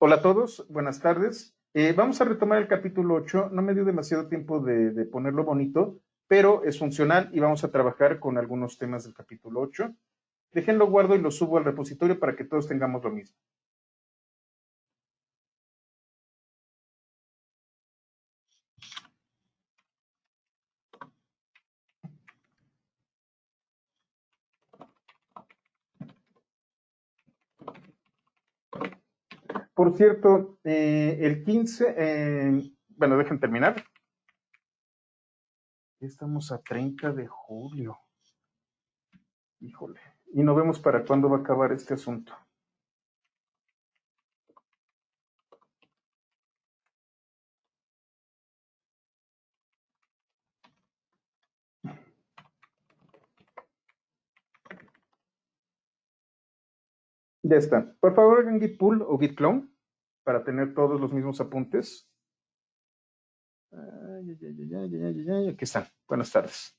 Hola a todos, buenas tardes. Vamos a retomar el capítulo 8. No me dio demasiado tiempo de ponerlo bonito, pero es funcional y vamos a trabajar con algunos temas del capítulo 8. Déjenlo guardo y lo subo al repositorio para que todos tengamos lo mismo. Por cierto, el 15, bueno, dejen terminar. Estamos a 30 de julio. Híjole. Y no vemos para cuándo va a acabar este asunto. Ya está. Por favor, hagan git pull o git clone para tener todos los mismos apuntes. Aquí están. Buenas tardes.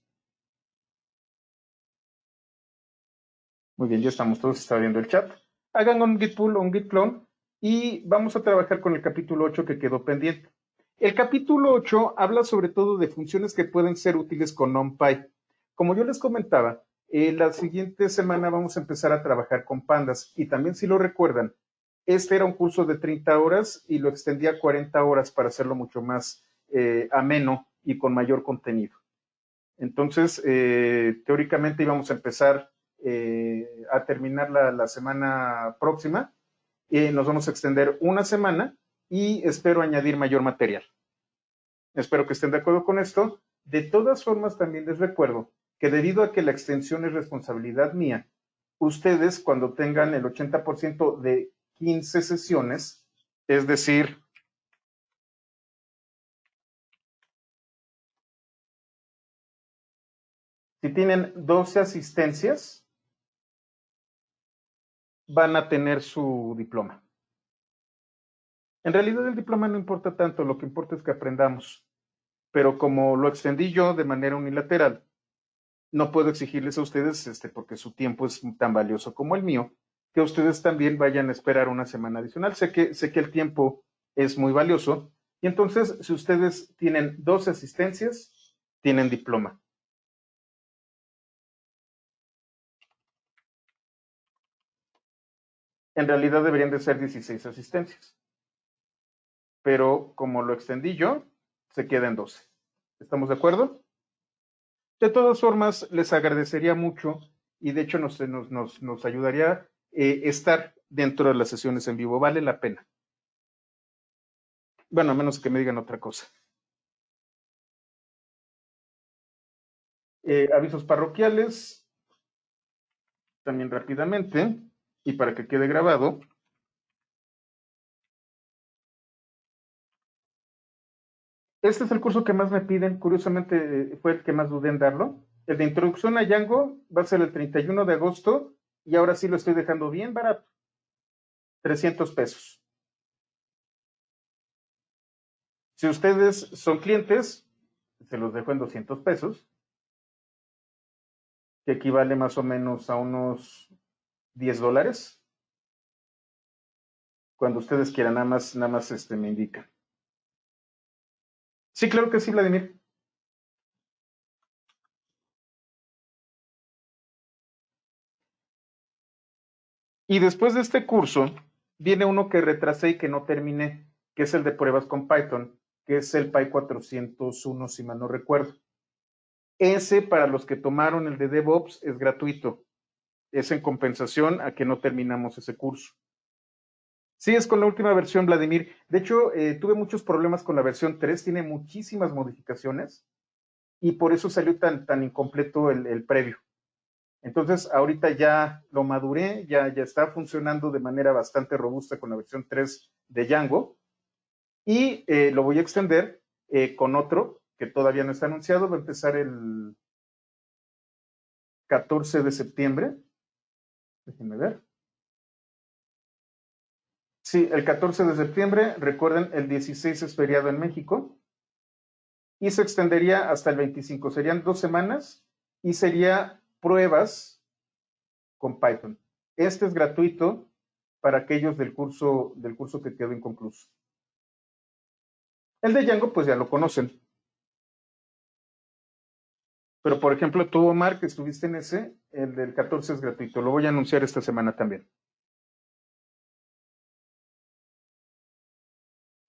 Muy bien, ya estamos todos, está viendo el chat. Hagan un git pull o un git clone y vamos a trabajar con el capítulo 8 que quedó pendiente. El capítulo 8 habla sobre todo de funciones que pueden ser útiles con NumPy. Como yo les comentaba, la siguiente semana vamos a empezar a trabajar con pandas y también si lo recuerdan, este era un curso de 30 horas y lo extendí a 40 horas para hacerlo mucho más ameno y con mayor contenido. Entonces, teóricamente íbamos a empezar a terminar la semana próxima. Nos vamos a extender una semana y espero añadir mayor material. Espero que estén de acuerdo con esto. De todas formas, también les recuerdo que debido a que la extensión es responsabilidad mía, ustedes cuando tengan el 80% de 15 sesiones, es decir, si tienen 12 asistencias, van a tener su diploma. En realidad el diploma no importa tanto, lo que importa es que aprendamos. Pero como lo extendí yo de manera unilateral, no puedo exigirles a ustedes, porque su tiempo es tan valioso como el mío, que ustedes también vayan a esperar una semana adicional. Sé que el tiempo es muy valioso y entonces si ustedes tienen 12 asistencias, tienen diploma. En realidad deberían de ser 16 asistencias, pero como lo extendí yo, se queda en 12. ¿Estamos de acuerdo? De todas formas, les agradecería mucho y de hecho nos ayudaría estar dentro de las sesiones en vivo. Vale la pena. Bueno, a menos que me digan otra cosa. Avisos parroquiales, también rápidamente, y para que quede grabado. Este es el curso que más me piden, curiosamente fue el que más dudé en darlo. El de introducción a Django va a ser el 31 de agosto y ahora sí lo estoy dejando bien barato, 300 pesos. Si ustedes son clientes, se los dejo en 200 pesos, que equivale más o menos a unos $10. Cuando ustedes quieran, nada más me indican. Sí, claro que sí, Vladimir. Y después de este curso, viene uno que retrasé y que no terminé, que es el de pruebas con Python, que es el Py 401, si mal no recuerdo. Ese, para los que tomaron el de DevOps, es gratuito. Es en compensación a que no terminamos ese curso. Sí, es con la última versión, Vladimir. De hecho, tuve muchos problemas con la versión 3, tiene muchísimas modificaciones y por eso salió tan incompleto el previo. Entonces, ahorita ya lo maduré, ya está funcionando de manera bastante robusta con la versión 3 de Django y lo voy a extender con otro que todavía no está anunciado, va a empezar el 14 de septiembre. Déjenme ver. Sí, el 14 de septiembre, recuerden, el 16 es feriado en México y se extendería hasta el 25. Serían 2 semanas y sería pruebas con Python. Este es gratuito para aquellos del curso que quedó inconcluso. El de Django, pues ya lo conocen. Pero, por ejemplo, tú, Omar, que estuviste en ese, el del 14 es gratuito. Lo voy a anunciar esta semana también.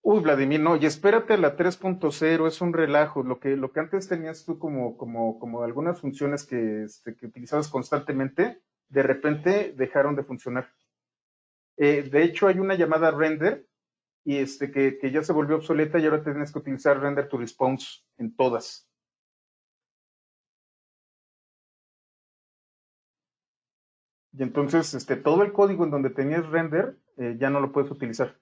Uy, Vladimir, no, y espérate, la 3.0 es un relajo. Lo que antes tenías tú como algunas funciones que utilizabas constantemente, de repente dejaron de funcionar. De hecho, hay una llamada render y que ya se volvió obsoleta y ahora tienes que utilizar render to response en todas. Y entonces, todo el código en donde tenías render, ya no lo puedes utilizar.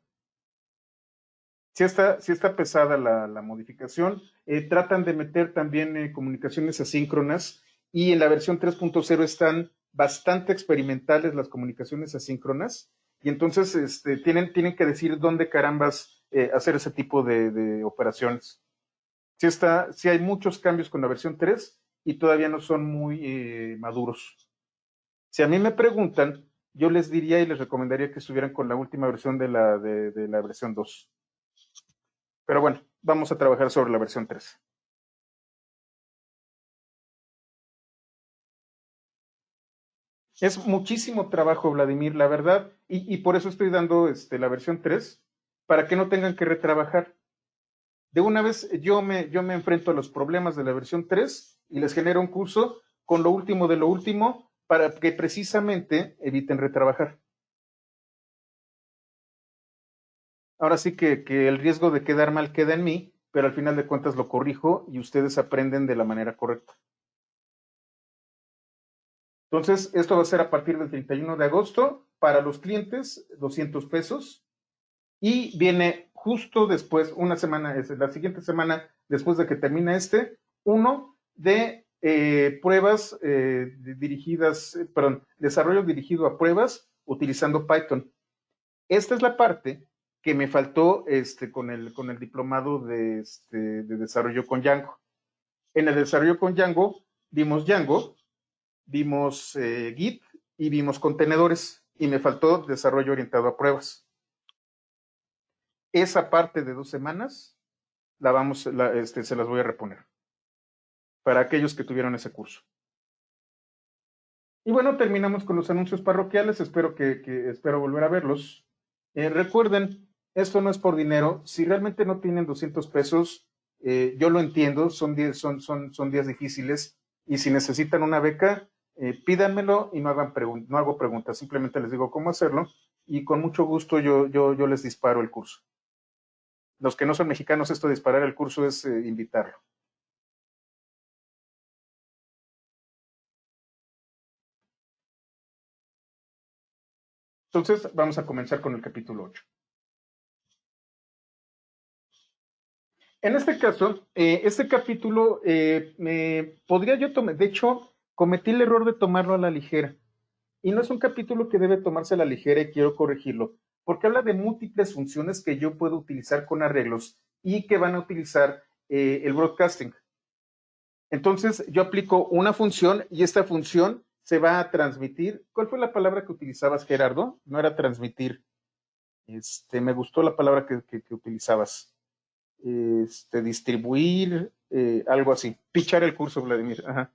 Sí está pesada la modificación. Tratan de meter también comunicaciones asíncronas y en la versión 3.0 están bastante experimentales las comunicaciones asíncronas y entonces tienen que decir dónde carambas hacer ese tipo de operaciones. Sí hay muchos cambios con la versión 3 y todavía no son muy maduros. Si a mí me preguntan, yo les diría y les recomendaría que estuvieran con la última versión de la versión 2. Pero bueno, vamos a trabajar sobre la versión 3. Es muchísimo trabajo, Vladimir, la verdad, y por eso estoy dando la versión 3, para que no tengan que retrabajar. De una vez yo me enfrento a los problemas de la versión 3 y les genero un curso con lo último de lo último para que precisamente eviten retrabajar. Ahora sí que el riesgo de quedar mal queda en mí, pero al final de cuentas lo corrijo y ustedes aprenden de la manera correcta. Entonces, esto va a ser a partir del 31 de agosto para los clientes, 200 pesos. Y viene justo después, una semana, es la siguiente semana después de que termina uno de pruebas dirigidas, perdón, desarrollo dirigido a pruebas utilizando Python. Esta es la parte que me faltó con el diplomado de desarrollo con Django. En el desarrollo con Django, vimos Git y vimos contenedores y me faltó desarrollo orientado a pruebas. Esa parte de 2 semanas se las voy a reponer para aquellos que tuvieron ese curso. Y bueno, terminamos con los anuncios parroquiales. Espero volver a verlos. Recuerden, esto no es por dinero. Si realmente no tienen 200 pesos, yo lo entiendo. Son días difíciles. Y si necesitan una beca, pídanmelo y no hago preguntas. Simplemente les digo cómo hacerlo. Y con mucho gusto yo les disparo el curso. Los que no son mexicanos, esto de disparar el curso es invitarlo. Entonces, vamos a comenzar con el capítulo 8. En este caso, este capítulo podría yo tomar, de hecho, cometí el error de tomarlo a la ligera. Y no es un capítulo que debe tomarse a la ligera y quiero corregirlo, porque habla de múltiples funciones que yo puedo utilizar con arreglos y que van a utilizar el broadcasting. Entonces, yo aplico una función y esta función se va a transmitir. ¿Cuál fue la palabra que utilizabas, Gerardo? No era transmitir. Me gustó la palabra que utilizabas. Distribuir, algo así. Pichar el curso, Vladimir. Ajá.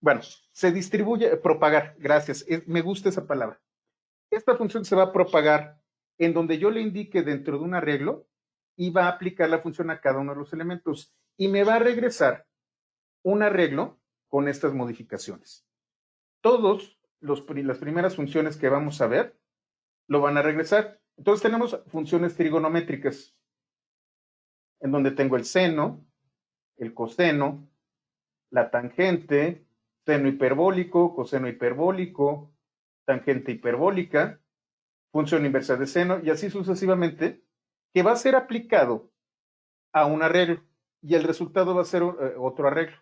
Bueno, se distribuye, propagar, gracias. Me gusta esa palabra. Esta función se va a propagar en donde yo le indique dentro de un arreglo y va a aplicar la función a cada uno de los elementos y me va a regresar un arreglo con estas modificaciones. Todos las primeras funciones que vamos a ver lo van a regresar. Entonces tenemos funciones trigonométricas en donde tengo el seno, el coseno, la tangente, seno hiperbólico, coseno hiperbólico, tangente hiperbólica, función inversa de seno y así sucesivamente, que va a ser aplicado a un arreglo y el resultado va a ser otro arreglo.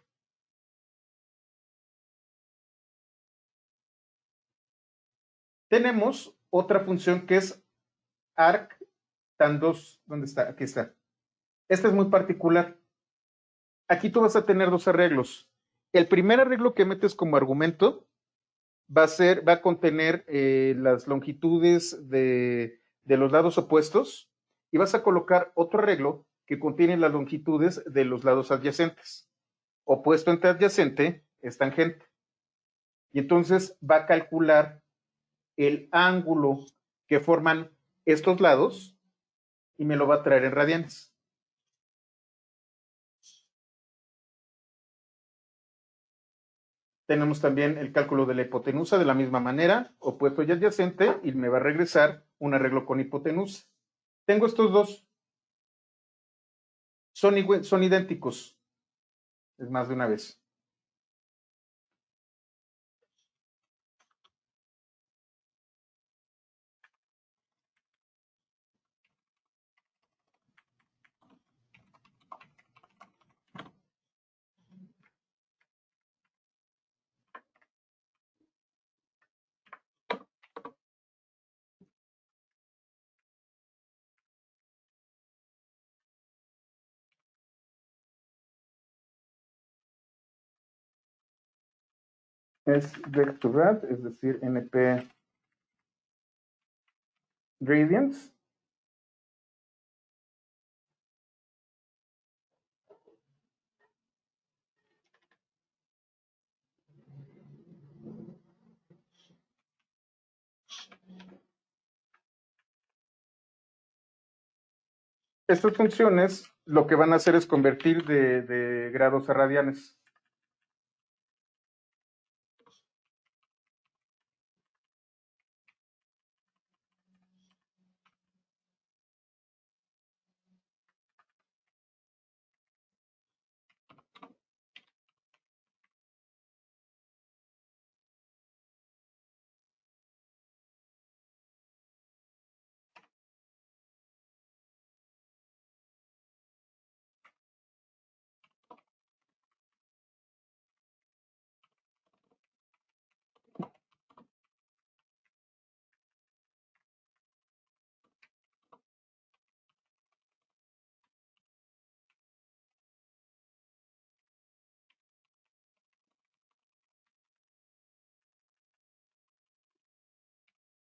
Tenemos otra función que es arc tan2, ¿dónde está? Aquí está. Esta es muy particular. Aquí tú vas a tener dos arreglos. El primer arreglo que metes como argumento va a contener las longitudes de los lados opuestos y vas a colocar otro arreglo que contiene las longitudes de los lados adyacentes. Opuesto entre adyacente es tangente. Y entonces va a calcular el ángulo que forman estos lados y me lo va a traer en radianes. Tenemos también el cálculo de la hipotenusa de la misma manera, opuesto y adyacente, y me va a regresar un arreglo con hipotenusa. Tengo estos dos. Son idénticos. Es más de una vez. Es vector rad, es decir, NP radians. Estas funciones lo que van a hacer es convertir de grados a radianes.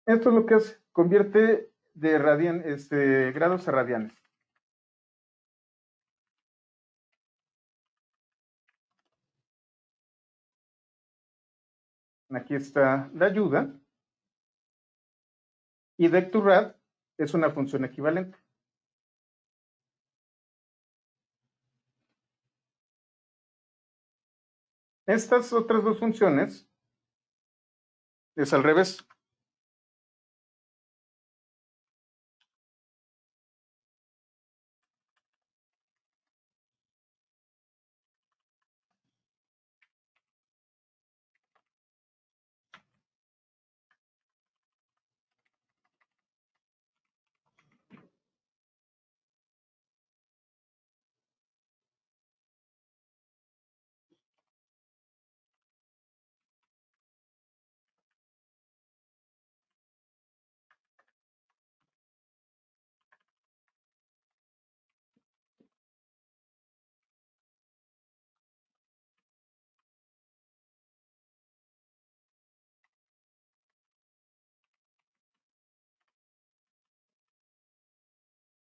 Esto es lo que hace, convierte de grados a radianes. Aquí está la ayuda. Y vector rad es una función equivalente. Estas otras dos funciones es al revés.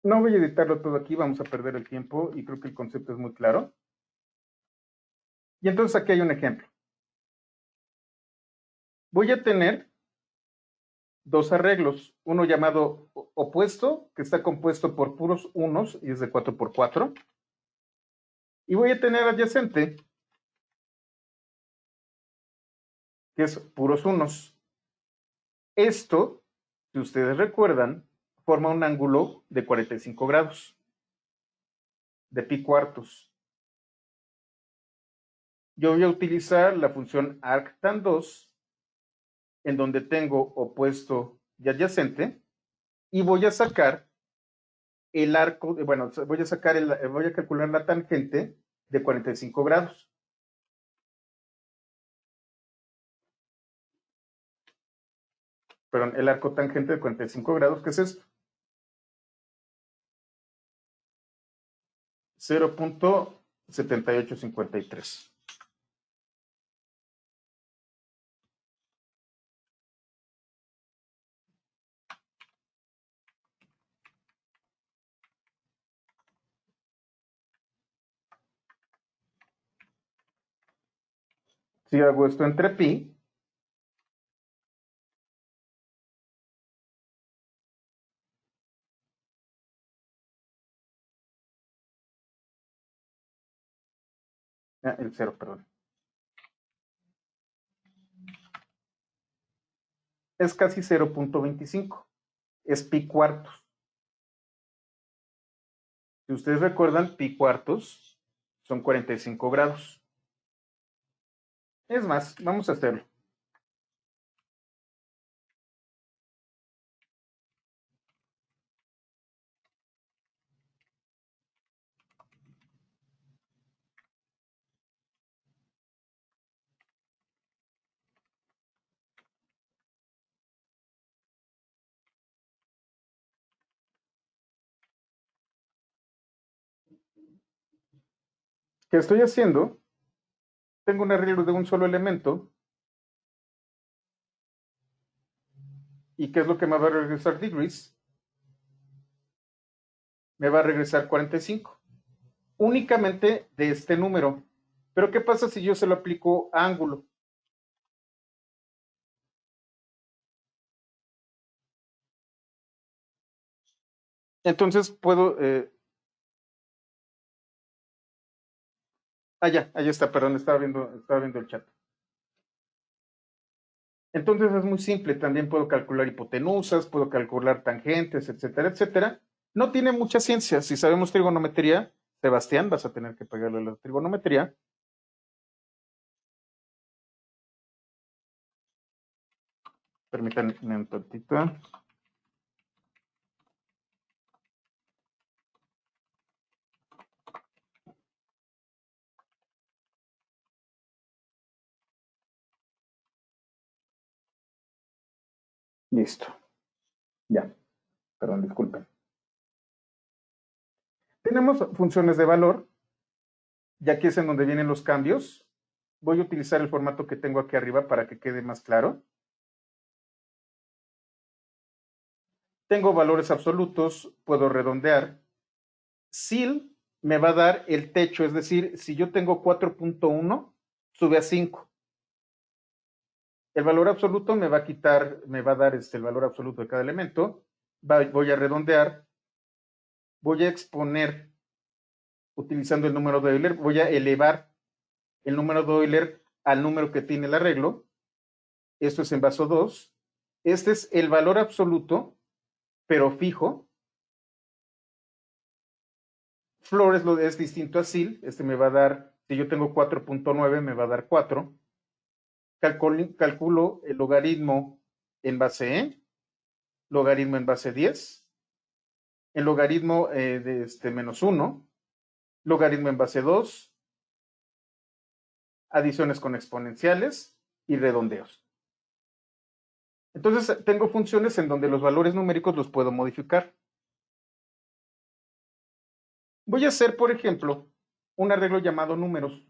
No voy a editarlo todo aquí, vamos a perder el tiempo y creo que el concepto es muy claro. Y entonces aquí hay un ejemplo. Voy a tener dos arreglos, uno llamado opuesto, que está compuesto por puros unos y es de 4×4. Y voy a tener adyacente, que es puros unos. Esto, si ustedes recuerdan, forma un ángulo de 45 grados, de pi cuartos. Yo voy a utilizar la función arctan2, en donde tengo opuesto y adyacente, y voy a sacar el arco, bueno, voy a calcular la tangente de 45 grados. Perdón, el arco tangente de 45 grados, ¿qué es esto? 0.7853. Si hago esto entre pi, el 0, perdón, es casi 0.25, es pi cuartos. Si ustedes recuerdan, pi cuartos son 45 grados. Es más, vamos a hacerlo. ¿Qué estoy haciendo? Tengo un arreglo de un solo elemento. ¿Y qué es lo que me va a regresar degrees? Me va a regresar 45. Únicamente de este número. Pero ¿qué pasa si yo se lo aplico a ángulo? Entonces puedo... ya, ahí está, perdón, estaba viendo el chat. Entonces es muy simple, también puedo calcular hipotenusas, puedo calcular tangentes, etcétera, etcétera. No tiene mucha ciencia. Si sabemos trigonometría, Sebastián, vas a tener que pegarle la trigonometría. Permítanme un tantito. Listo. Ya. Perdón, disculpen. Tenemos funciones de valor, y aquí es en donde vienen los cambios. Voy a utilizar el formato que tengo aquí arriba para que quede más claro. Tengo valores absolutos, puedo redondear. SIL me va a dar el techo, es decir, si yo tengo 4.1, sube a 5. El valor absoluto me va a quitar, me va a dar el valor absoluto de cada elemento. Voy a redondear. Voy a exponer utilizando el número de Euler. Voy a elevar el número de Euler al número que tiene el arreglo. Esto es en vaso 2. Este es el valor absoluto, pero fijo. Floor es distinto a SIL. Este me va a dar, si yo tengo 4.9, me va a dar 4. Calculo el logaritmo en base E, logaritmo en base 10, el logaritmo de menos 1, logaritmo en base 2, adiciones con exponenciales y redondeos. Entonces, tengo funciones en donde los valores numéricos los puedo modificar. Voy a hacer, por ejemplo, un arreglo llamado números.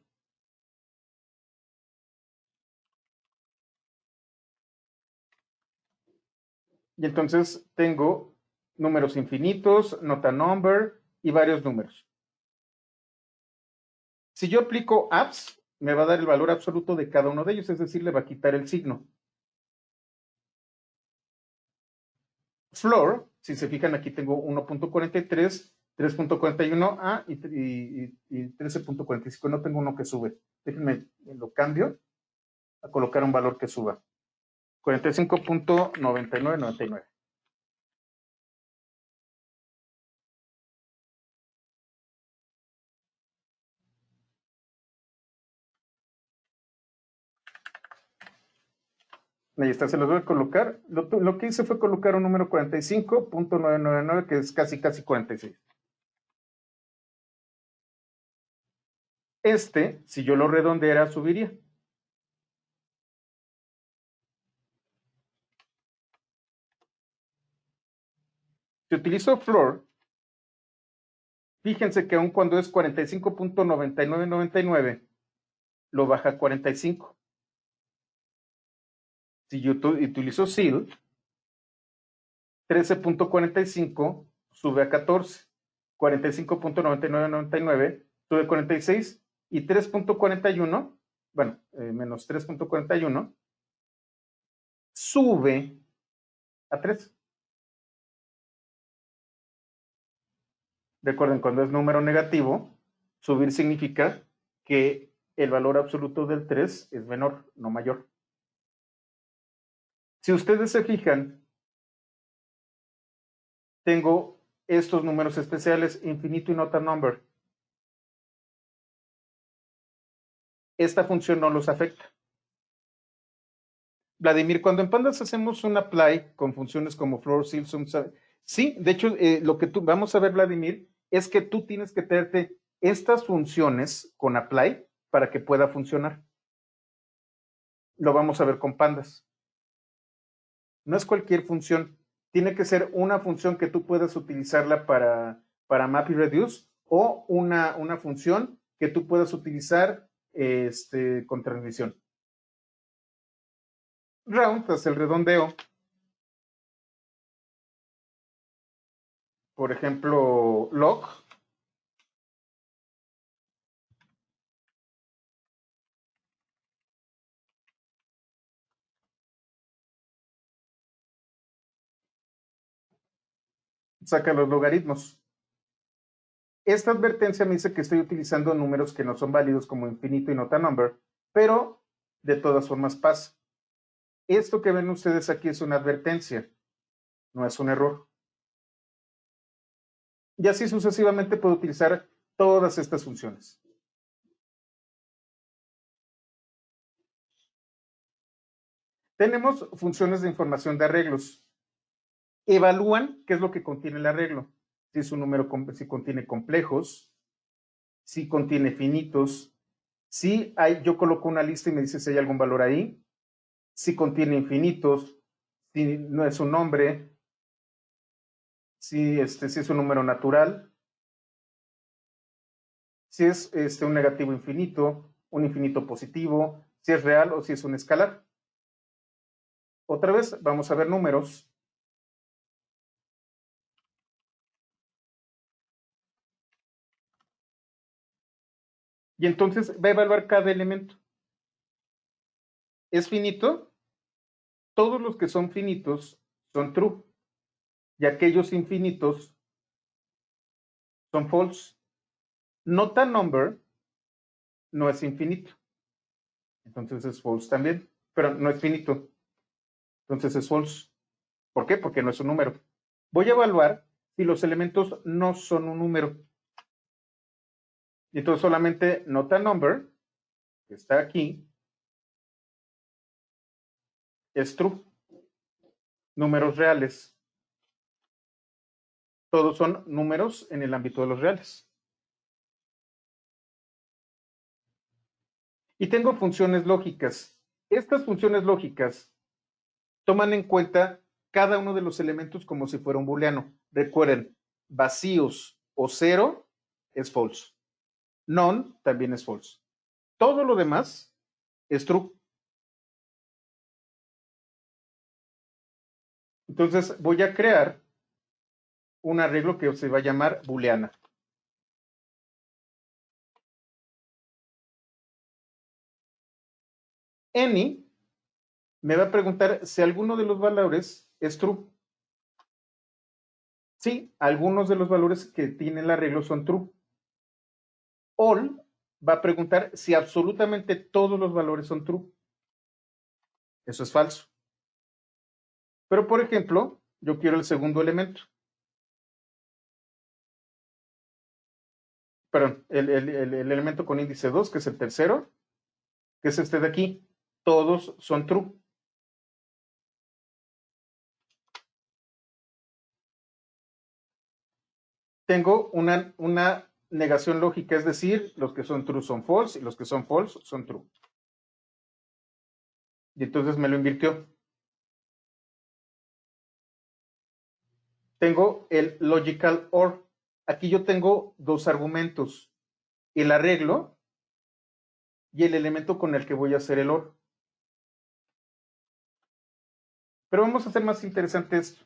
Y entonces tengo números infinitos, nota number y varios números. Si yo aplico abs, me va a dar el valor absoluto de cada uno de ellos, es decir, le va a quitar el signo. Floor, si se fijan, aquí tengo 1.43, 3.41 y 13.45. No tengo uno que sube. Déjenme, lo cambio a colocar un valor que suba. 45.9999. Ahí está, se los voy a colocar. Lo que hice fue colocar un número 45.999, que es casi 46. Si yo lo redondeara, subiría. Si utilizo floor, fíjense que aun cuando es 45.9999, lo baja a 45. Si yo utilizo SIL, 13.45 sube a 14, 45.9999 sube a 46 y 3.41 bueno, menos 3.41, sube a 3. Recuerden, cuando es número negativo, subir significa que el valor absoluto del 3 es menor, no mayor. Si ustedes se fijan, tengo estos números especiales, infinito y not a number. Esta función no los afecta. Vladimir, cuando en Pandas hacemos un apply con funciones como floor, ceil, sum, sí, de hecho, lo que tú vamos a ver, Vladimir, es que tú tienes que tenerte estas funciones con apply para que pueda funcionar. Lo vamos a ver con Pandas. No es cualquier función, tiene que ser una función que tú puedas utilizarla para map y reduce o una función que tú puedas utilizar con transmisión. Round, hasta el redondeo. Por ejemplo, log. Saca los logaritmos. Esta advertencia me dice que estoy utilizando números que no son válidos como infinito y not a number, pero de todas formas pasa. Esto que ven ustedes aquí es una advertencia, no es un error. Y así sucesivamente puedo utilizar todas estas funciones. Tenemos funciones de información de arreglos. Evalúan qué es lo que contiene el arreglo. Si es un número, si contiene complejos, si contiene finitos, si hay, yo coloco una lista y me dice si hay algún valor ahí, si contiene infinitos, si no es un nombre, si es un número natural, si es un negativo infinito, un infinito positivo, si es real o si es un escalar. Otra vez vamos a ver números. Y entonces va a evaluar cada elemento. ¿Es finito? Todos los que son finitos son true. Y aquellos infinitos son false. Not a number no es infinito. Entonces es false también. Pero no es finito. Entonces es false. ¿Por qué? Porque no es un número. Voy a evaluar si los elementos no son un número. Y entonces solamente not a number, que está aquí, es true. Números reales. Todos son números en el ámbito de los reales. Y tengo funciones lógicas. Estas funciones lógicas toman en cuenta cada uno de los elementos como si fuera un booleano. Recuerden, vacíos o cero es false. None también es false. Todo lo demás es true. Entonces voy a crear un arreglo que se va a llamar booleana. Any me va a preguntar si alguno de los valores es true. Sí, algunos de los valores que tiene el arreglo son true. All va a preguntar si absolutamente todos los valores son true. Eso es falso. Pero, por ejemplo, yo quiero el segundo elemento. Perdón, el elemento con índice 2, que es el tercero, que es este de aquí. Todos son true. Tengo una negación lógica, es decir, los que son true son false y los que son false son true. Y entonces me lo invirtió. Tengo el logical or. Aquí yo tengo dos argumentos, el arreglo y el elemento con el que voy a hacer el or. Pero vamos a hacer más interesante esto.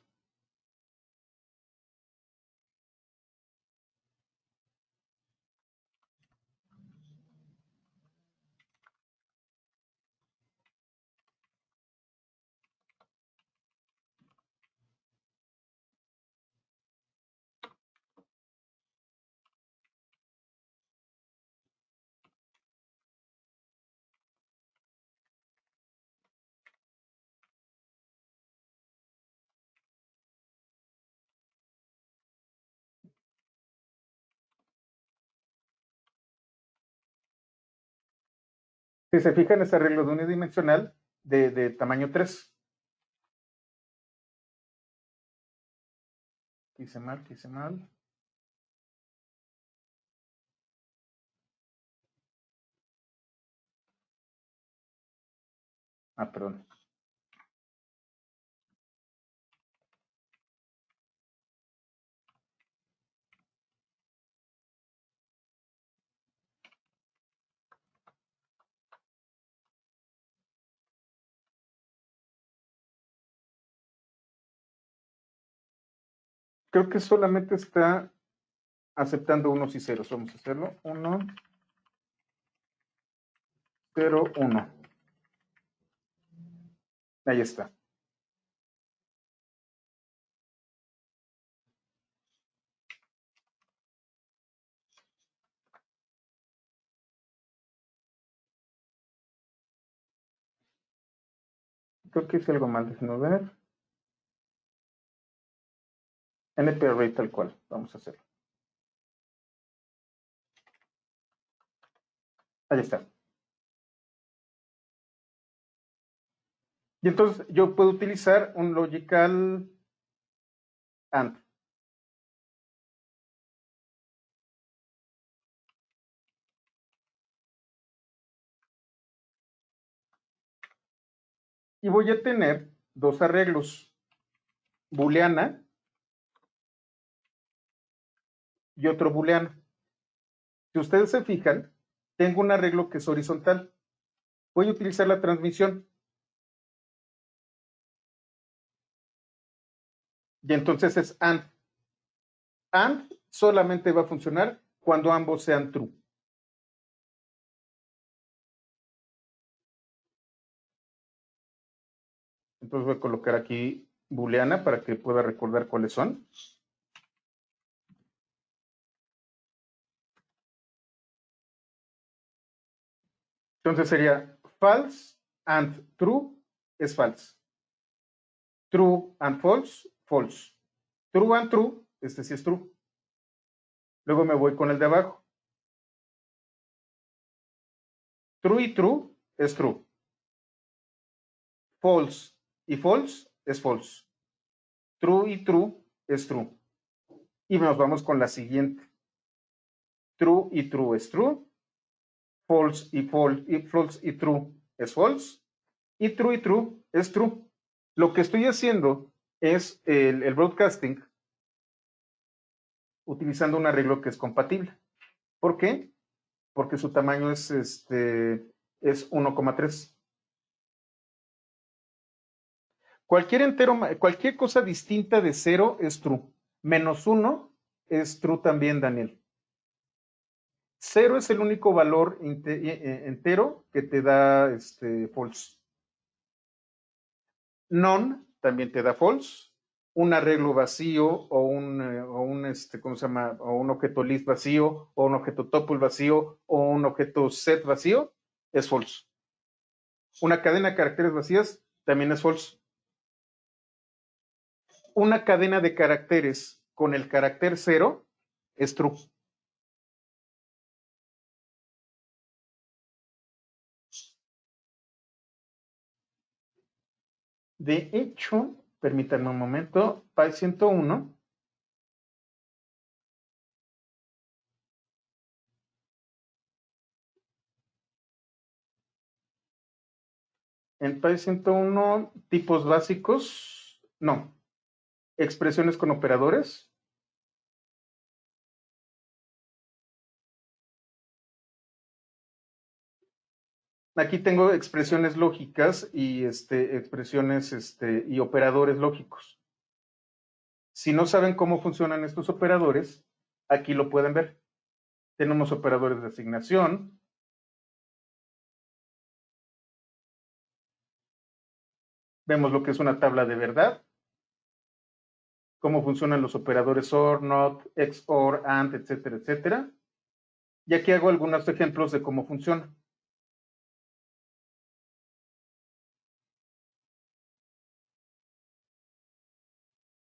Si se fijan, es arreglo de unidimensional de tamaño 3. Quise mal, quise mal. Ah, perdón. Creo que solamente está aceptando unos y ceros. Vamos a hacerlo. 1, 0, 1. Ahí está. Creo que hice algo mal, déjenme ver. NP array tal cual. Vamos a hacerlo. Ahí está. Y entonces yo puedo utilizar un logical AND. Y voy a tener dos arreglos. Booleana y otro booleano. Si ustedes se fijan, tengo un arreglo que es horizontal. Voy a utilizar la transmisión. Y entonces es AND. AND solamente va a funcionar cuando ambos sean true. Entonces voy a colocar aquí booleana para que pueda recordar cuáles son. Entonces sería false and true es false. True and false, false. True and true, este sí es true. Luego me voy con el de abajo. True y true es true. False y false es false. True y true es true. Y nos vamos con la siguiente. True y true es true. False y false y true es false. Y true es true. Lo que estoy haciendo es el broadcasting utilizando un arreglo que es compatible. ¿Por qué? Porque su tamaño es 1,3. Cualquier cosa distinta de 0 es true. Menos 1 es true también, Daniel. 0 es el único valor entero que te da false. None también te da false. Un arreglo vacío ¿cómo se llama? O un objeto list vacío, o un objeto tuple vacío, o un objeto set vacío, es false. Una cadena de caracteres vacías también es false. Una cadena de caracteres con el carácter 0 es true. De hecho, permítanme un momento, Py 101 en Py 101 tipos básicos, no, expresiones con operadores. Aquí tengo expresiones lógicas y expresiones y operadores lógicos. Si no saben cómo funcionan estos operadores, aquí lo pueden ver. Tenemos operadores de asignación. Vemos lo que es una tabla de verdad. Cómo funcionan los operadores OR, NOT, XOR, AND, etcétera, etcétera. Y aquí hago algunos ejemplos de cómo funciona.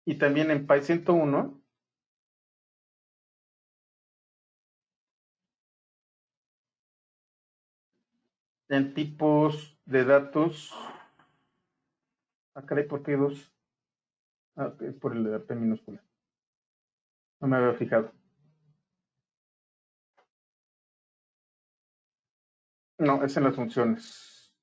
Y también en Py 101, En tipos de datos. Ah, caray, ¿por qué dos? Ah, es por el de P minúscula. No me había fijado. No, es en las funciones.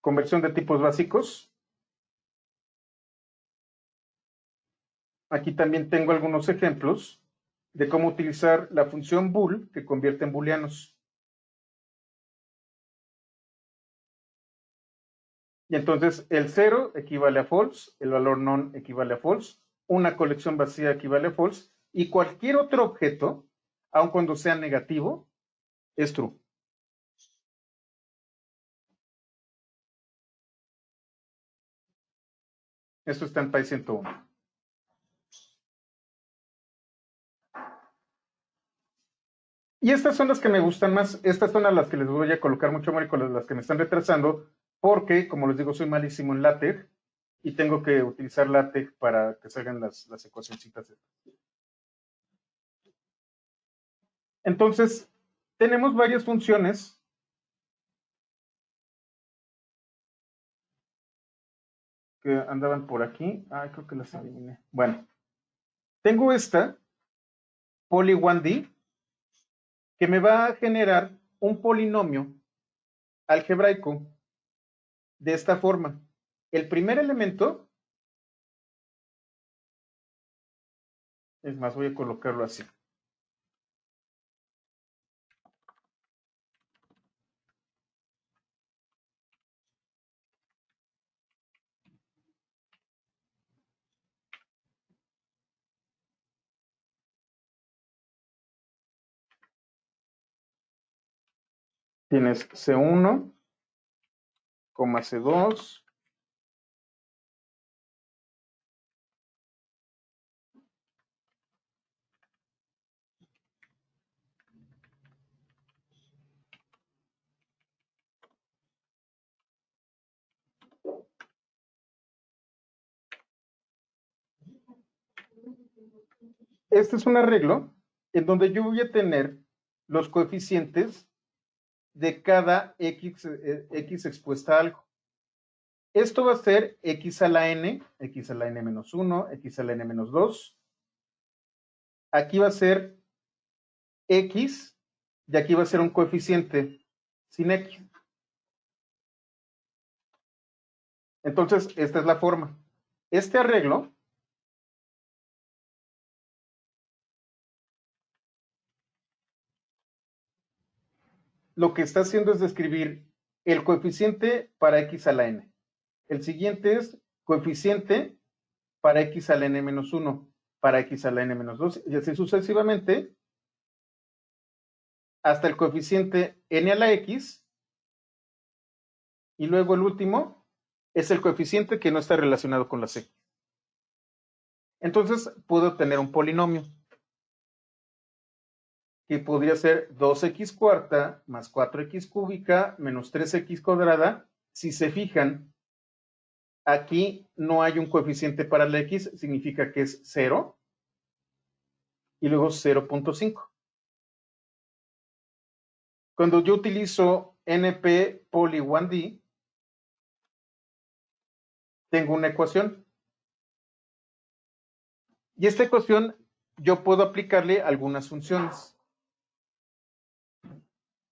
Conversión de tipos básicos. Aquí también tengo algunos ejemplos de cómo utilizar la función bool que convierte en booleanos. Y entonces el 0 equivale a false, el valor non equivale a false, una colección vacía equivale a false, y cualquier otro objeto, aun cuando sea negativo, es true. Esto está en PY 101. Y estas son las que me gustan más. Estas son a las que les voy a colocar mucho amor y con las que me están retrasando, porque, como les digo, soy malísimo en LaTeX y tengo que utilizar LaTeX para que salgan las ecuacioncitas. Entonces, tenemos varias funciones que andaban por aquí. Ah, creo que las eliminé. Bueno, tengo esta, poly1D, que me va a generar un polinomio algebraico de esta forma. El primer elemento, es más, voy a colocarlo así. Tienes C1, C2, este es un arreglo en donde yo voy a tener los coeficientes de cada x expuesta a algo. Esto va a ser x a la n menos 1, x a la n menos 2. Aquí va a ser x y aquí va a ser un coeficiente sin x. Entonces, esta es la forma. Este arreglo lo que está haciendo es describir el coeficiente para x a la n. El siguiente es coeficiente para x a la n menos 1, para x a la n menos 2, y así sucesivamente, hasta el coeficiente n a la x, y luego el último es el coeficiente que no está relacionado con la c. Entonces, puedo tener un polinomio que podría ser 2x cuarta más 4x cúbica menos 3x cuadrada. Si se fijan, aquí no hay un coeficiente para la x, significa que es 0, y luego 0.5. Cuando yo utilizo NP poly 1D, tengo una ecuación. Y esta ecuación yo puedo aplicarle algunas funciones.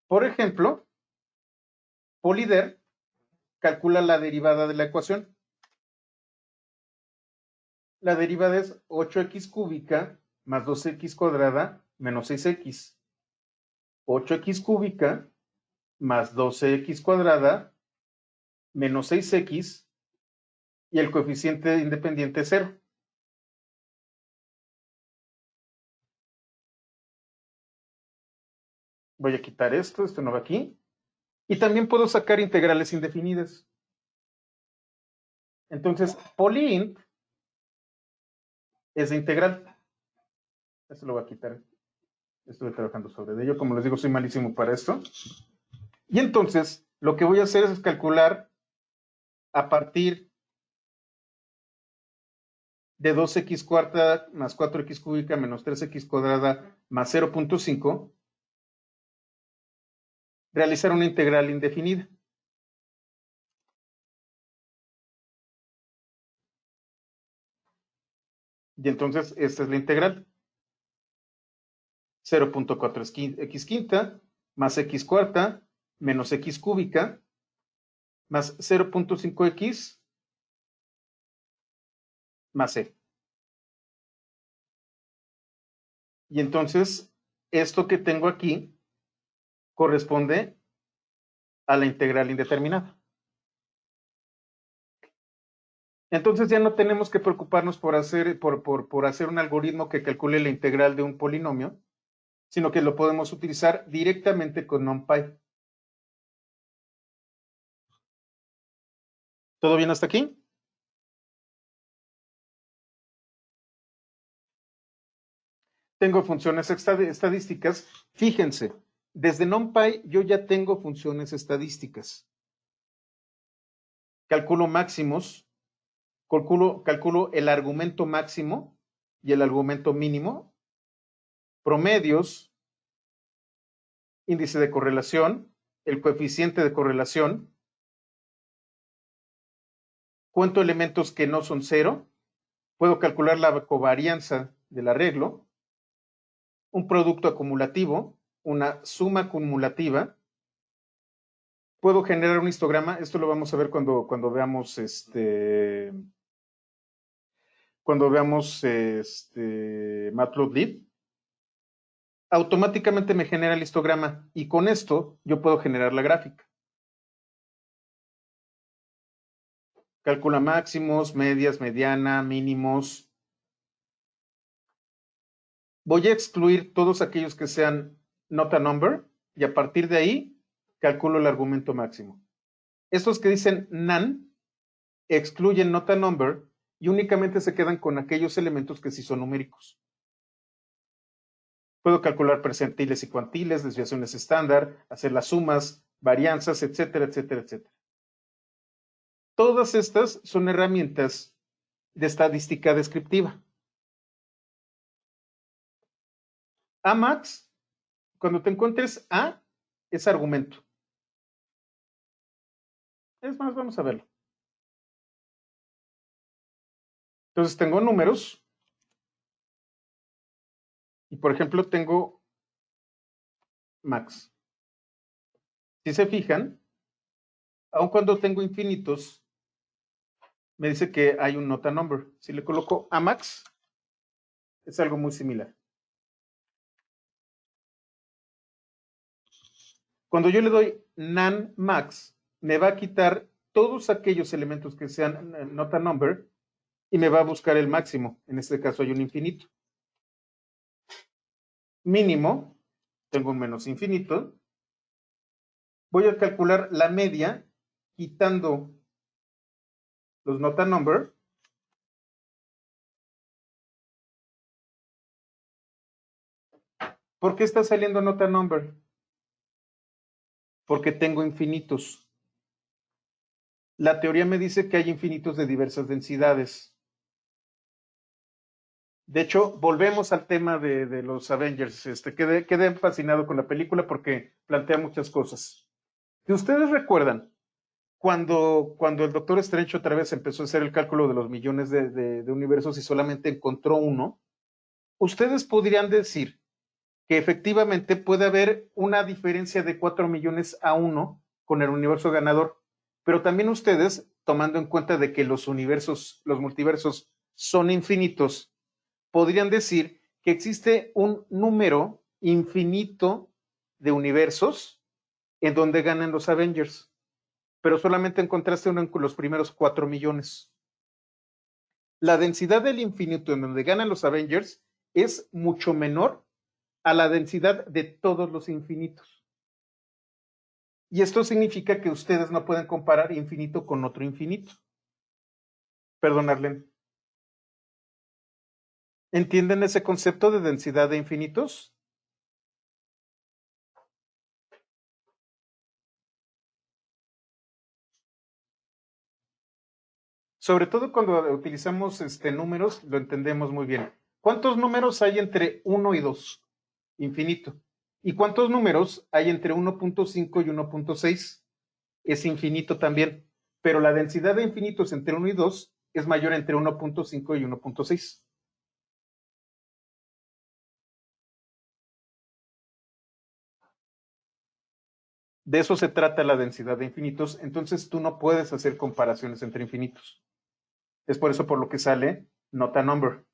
Por ejemplo, polyder calcula la derivada de la ecuación. La derivada es 8x cúbica más 2x cuadrada menos 6x. 8x cúbica más 12x cuadrada menos 6x, y el coeficiente independiente es 0. Voy a quitar esto no va aquí. Y también puedo sacar integrales indefinidas. Entonces, polyint es de integral. Esto lo voy a quitar. Estuve trabajando sobre ello. Como les digo, soy malísimo para esto. Y entonces, lo que voy a hacer es calcular a partir de 2x cuarta más 4x cúbica menos 3x cuadrada más 0.5, realizar una integral indefinida. Y entonces esta es la integral. 0.4x quinta más x cuarta menos x cúbica más 0.5x más c. Y entonces esto que tengo aquí corresponde a la integral indeterminada. Entonces ya no tenemos que preocuparnos por hacer un algoritmo que calcule la integral de un polinomio, sino que lo podemos utilizar directamente con NumPy. ¿Todo bien hasta aquí? Tengo funciones estadísticas. Fíjense, desde NumPy yo ya tengo funciones estadísticas. Calculo máximos, calculo el argumento máximo y el argumento mínimo, promedios, índice de correlación, el coeficiente de correlación, cuento elementos que no son cero, puedo calcular la covarianza del arreglo, un producto acumulativo, una suma acumulativa, puedo generar un histograma, esto lo vamos a ver cuando veamos Matplotlib. Automáticamente me genera el histograma y con esto yo puedo generar la gráfica. Calcula máximos, medias, mediana, mínimos. Voy a excluir todos aquellos que sean not a number y a partir de ahí calculo el argumento máximo. Estos que dicen none excluyen not a number y únicamente se quedan con aquellos elementos que sí son numéricos. Puedo calcular percentiles y cuantiles, desviaciones estándar, hacer las sumas, varianzas, etcétera, etcétera, etcétera. Todas estas son herramientas de estadística descriptiva. Amax, cuando te encuentres A, es argumento. Es más, vamos a verlo. Entonces tengo números y, por ejemplo, tengo max. Si se fijan, aun cuando tengo infinitos, me dice que hay un not a number. Si le coloco a max, es algo muy similar. Cuando yo le doy nan max, me va a quitar todos aquellos elementos que sean not a number y me va a buscar el máximo. En este caso hay un infinito. Mínimo, tengo un menos infinito. Voy a calcular la media quitando los not a number. ¿Por qué está saliendo not a number? Porque tengo infinitos. La teoría me dice que hay infinitos de diversas densidades. De hecho, volvemos al tema de los Avengers. Quedé fascinado con la película porque plantea muchas cosas. Si ustedes recuerdan, cuando el Doctor Strange otra vez empezó a hacer el cálculo de los millones de universos y solamente encontró uno, ustedes podrían decir que efectivamente puede haber una diferencia de 4 millones a 1 con el universo ganador, pero también ustedes, tomando en cuenta de que los multiversos son infinitos, podrían decir que existe un número infinito de universos en donde ganan los Avengers, pero solamente encontraste uno en los primeros 4 millones. La densidad del infinito en donde ganan los Avengers es mucho menor a la densidad de todos los infinitos. Y esto significa que ustedes no pueden comparar infinito con otro infinito. Perdón, Arlene. ¿Entienden ese concepto de densidad de infinitos? Sobre todo cuando utilizamos números, lo entendemos muy bien. ¿Cuántos números hay entre 1 y 2? Infinito. ¿Y cuántos números hay entre 1.5 y 1.6? Es infinito también. Pero la densidad de infinitos entre 1 y 2 es mayor entre 1.5 y 1.6. De eso se trata la densidad de infinitos. Entonces tú no puedes hacer comparaciones entre infinitos. Es por eso por lo que sale not a number.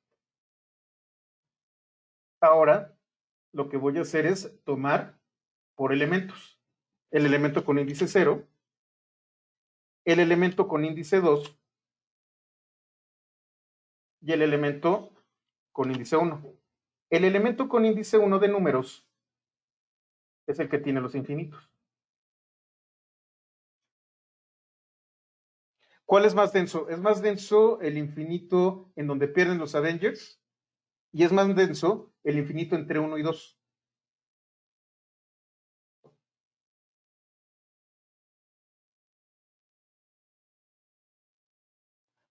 Ahora, lo que voy a hacer es tomar por elementos. El elemento con índice 0, el elemento con índice 2 y el elemento con índice 1. El elemento con índice 1 de números es el que tiene los infinitos. ¿Cuál es más denso? Es más denso el infinito en donde pierden los Avengers y es más denso el infinito entre 1 y 2.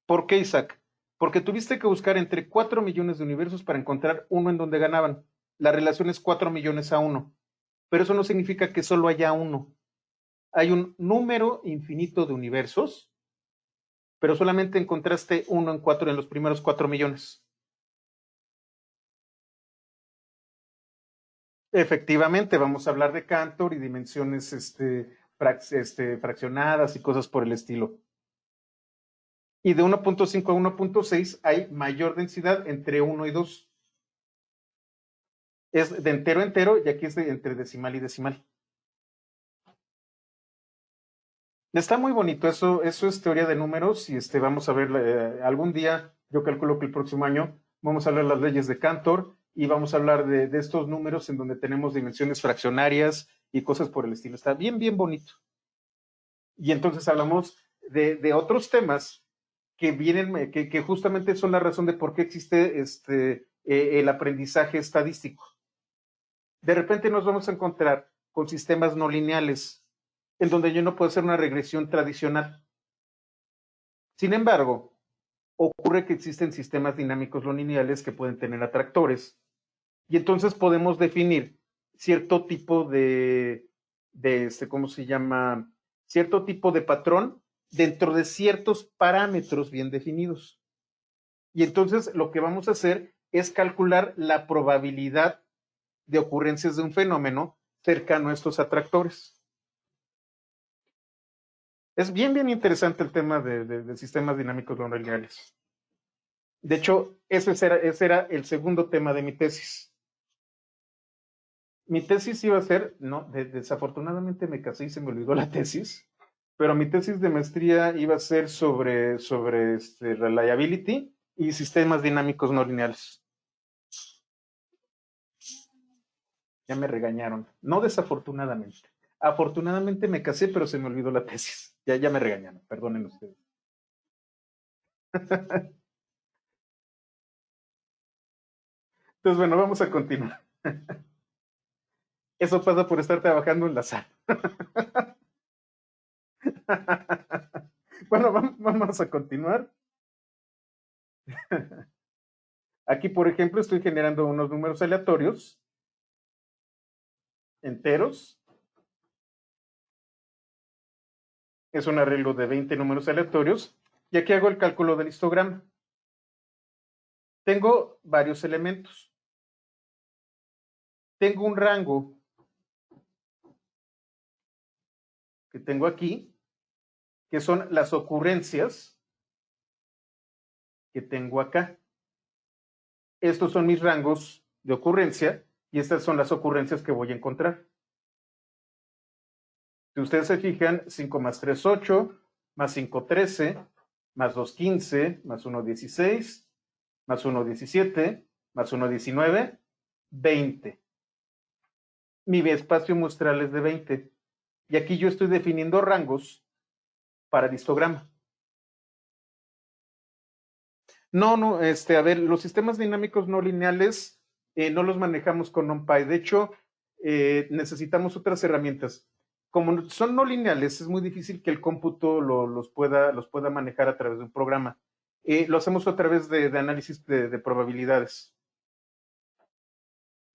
¿Por qué, Isaac? Porque tuviste que buscar entre 4 millones de universos para encontrar uno en donde ganaban. La relación es 4 millones a 1. Pero eso no significa que solo haya uno. Hay un número infinito de universos, pero solamente encontraste uno en los primeros 4 millones. Efectivamente, vamos a hablar de Cantor y dimensiones fraccionadas y cosas por el estilo. Y de 1.5 a 1.6 hay mayor densidad entre 1 y 2. Es de entero a entero y aquí es de entre decimal y decimal. Está muy bonito, eso es teoría de números y vamos a ver algún día, yo calculo que el próximo año, vamos a hablar las leyes de Cantor y vamos a hablar de estos números en donde tenemos dimensiones fraccionarias y cosas por el estilo. Está bien, bien bonito. Y entonces hablamos de otros temas que vienen, que justamente son la razón de por qué existe el aprendizaje estadístico. De repente nos vamos a encontrar con sistemas no lineales, en donde yo no puedo hacer una regresión tradicional. Sin embargo, ocurre que existen sistemas dinámicos no lineales que pueden tener atractores, y entonces podemos definir cierto tipo ¿cómo se llama? Cierto tipo de patrón dentro de ciertos parámetros bien definidos. Y entonces lo que vamos a hacer es calcular la probabilidad de ocurrencias de un fenómeno cercano a estos atractores. Es bien, bien interesante el tema de sistemas dinámicos no lineales. De hecho, ese era el segundo tema de mi tesis. Mi tesis iba a ser, no, desafortunadamente me casé y se me olvidó la tesis, pero mi tesis de maestría iba a ser sobre reliability y sistemas dinámicos no lineales. Ya me regañaron. No desafortunadamente. Afortunadamente me casé, pero se me olvidó la tesis. Ya me regañaron, perdonen ustedes. Entonces, bueno, vamos a continuar. Eso pasa por estar trabajando en la sala. Bueno, vamos a continuar. Aquí, por ejemplo, estoy generando unos números aleatorios, enteros. Es un arreglo de 20 números aleatorios. Y aquí hago el cálculo del histograma. Tengo varios elementos. Tengo un rango que tengo aquí, que son las ocurrencias que tengo acá. Estos son mis rangos de ocurrencia y estas son las ocurrencias que voy a encontrar. Si ustedes se fijan, 5 más 3, 8, más 5, 13, más 2, 15, más 1, 16, más 1, 17, más 1, 19, 20. Mi espacio muestral es de 20. Y aquí yo estoy definiendo rangos para el histograma. No, a ver, los sistemas dinámicos no lineales no los manejamos con NumPy. De hecho, necesitamos otras herramientas. como son no lineales, es muy difícil que el cómputo los pueda manejar a través de un programa. Lo hacemos a través de análisis de probabilidades.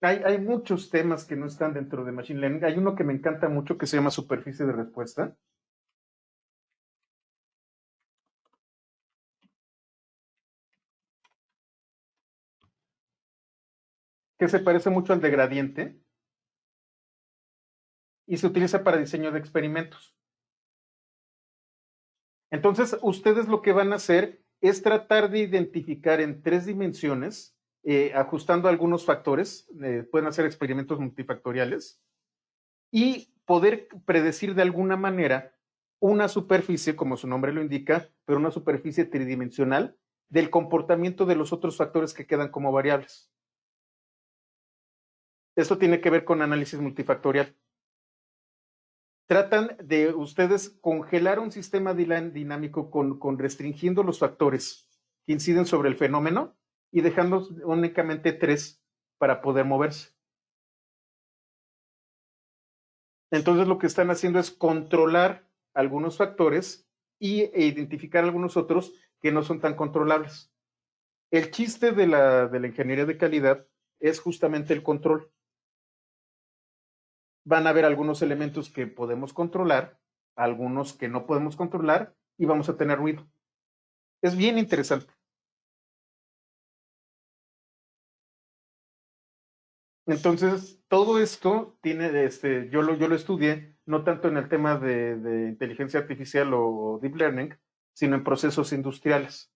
Hay muchos temas que no están dentro de Machine Learning. Hay uno que me encanta mucho que se llama superficie de respuesta. Que se parece mucho al de gradiente y se utiliza para diseño de experimentos. Entonces, ustedes lo que van a hacer es tratar de identificar en 3 dimensiones, ajustando algunos factores, pueden hacer experimentos multifactoriales, y poder predecir de alguna manera una superficie, como su nombre lo indica, pero una superficie tridimensional del comportamiento de los otros factores que quedan como variables. Esto tiene que ver con análisis multifactorial. Tratan de ustedes congelar un sistema dinámico con restringiendo los factores que inciden sobre el fenómeno y dejando únicamente 3 para poder moverse. Entonces lo que están haciendo es controlar algunos factores e identificar algunos otros que no son tan controlables. El chiste de la ingeniería de calidad es justamente el control. Van a haber algunos elementos que podemos controlar, algunos que no podemos controlar y vamos a tener ruido. Es bien interesante. Entonces, todo esto tiene, yo lo estudié, no tanto en el tema de inteligencia artificial o deep learning, sino en procesos industriales.